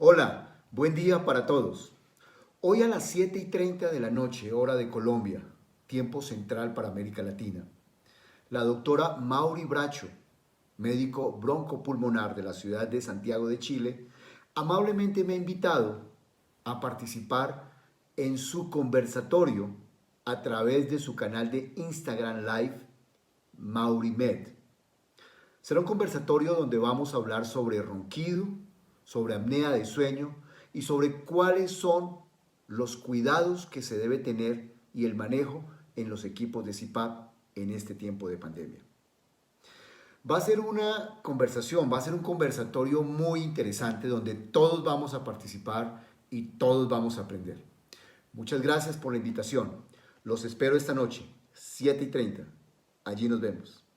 Hola, buen día para todos. Hoy a las 7:30 de la noche, hora de Colombia, tiempo central para América Latina, la doctora Mauri Bracho, médico broncopulmonar de la ciudad de Santiago de Chile, amablemente me ha invitado a participar en su conversatorio a través de su canal de Instagram Live, MauriMed. Será un conversatorio donde vamos a hablar sobre ronquido, sobre apnea de sueño y sobre cuáles son los cuidados que se debe tener y el manejo en los equipos de CPAP en este tiempo de pandemia. Va a ser una conversación, va a ser un conversatorio muy interesante donde todos vamos a participar y todos vamos a aprender. Muchas gracias por la invitación. Los espero esta noche, 7:30. Allí nos vemos.